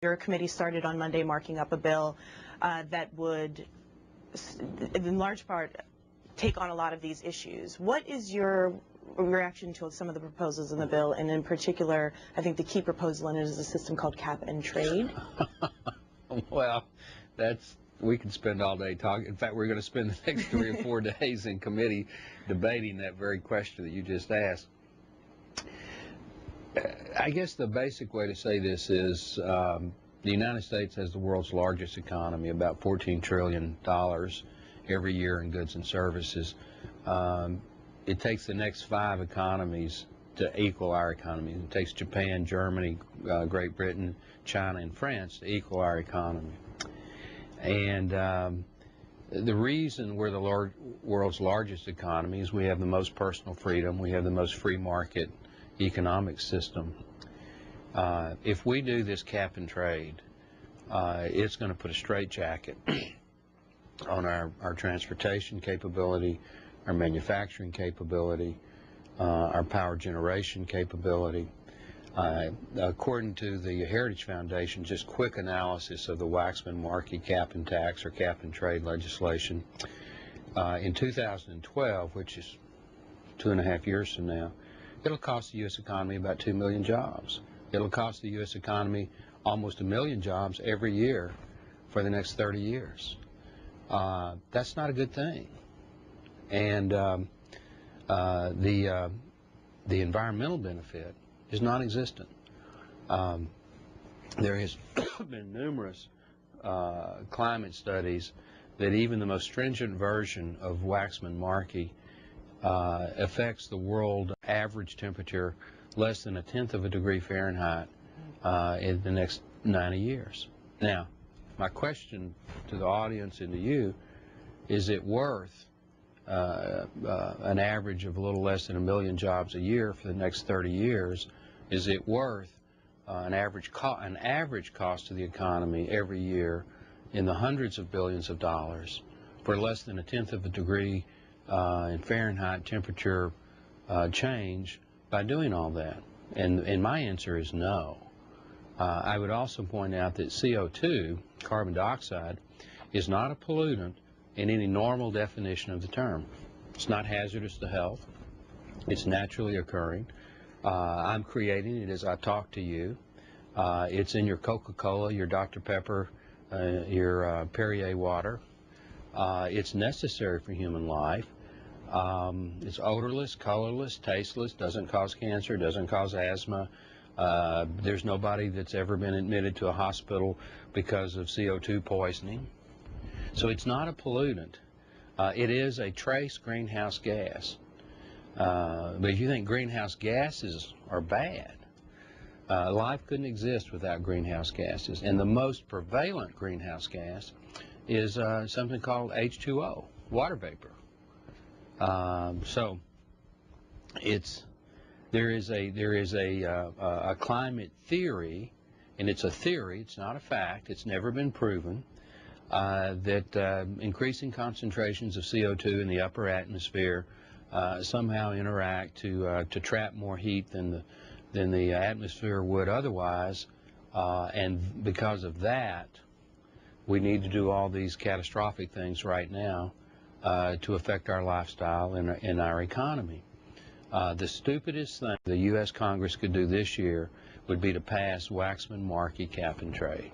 Your committee started on Monday marking up a bill that would, in large part, take on a lot of these issues. What is your reaction to some of the proposals in the bill, and in particular, I think the key proposal in it is a system called cap and trade? Well, we could spend all day talking. In fact, we're going to spend the next 3 or 4 days in committee debating that very question that you just asked. I guess the basic way to say this is the United States has the world's largest economy, about $14 trillion every year in goods and services. It takes the next 5 economies to equal our economy. It takes Japan, Germany, Great Britain, China, and France to equal our economy. And the reason we're the world's largest economy is we have the most personal freedom, we have the most free market economic system. If we do this cap and trade, it's going to put a straitjacket on our transportation capability, our manufacturing capability, our power generation capability. According to the Heritage Foundation, just quick analysis of the Waxman-Markey cap and tax or cap and trade legislation, in 2012, which is 2.5 years from now, it'll cost the U.S. economy about 2 million jobs. It'll cost the U.S. economy almost 1 million jobs every year for the next 30 years. That's not a good thing. And the environmental benefit is non-existent. There has been numerous climate studies that even the most stringent version of Waxman-Markey affects the world average temperature less than 1/10 of a degree Fahrenheit in the next 90 years. Now, my question to the audience and to you, is it worth an average of a little less than 1 million jobs a year for the next 30 years? Is it worth an average cost to the economy every year in the hundreds of billions of dollars for less than 1/10 of a degree in Fahrenheit temperature change by doing all that? And my answer is no. I would also point out that CO2, carbon dioxide, is not a pollutant in any normal definition of the term. It's not hazardous to health. It's naturally occurring. I'm creating it as I talk to you. It's in your Coca-Cola, your Dr. Pepper, your Perrier water. It's necessary for human life. It's odorless, colorless, tasteless, doesn't cause cancer, doesn't cause asthma. There's nobody that's ever been admitted to a hospital because of CO2 poisoning. So it's not a pollutant. It is a trace greenhouse gas. But if you think greenhouse gases are bad, life couldn't exist without greenhouse gases. And the most prevalent greenhouse gas is something called H2O, water vapor. So there is a climate theory, and it's a theory, it's not a fact, it's never been proven, that increasing concentrations of CO2 in the upper atmosphere somehow interact to trap more heat than the atmosphere would otherwise, and because of that, we need to do all these catastrophic things right now to affect our lifestyle and our economy. The stupidest thing the U.S. Congress could do this year would be to pass Waxman-Markey cap and trade.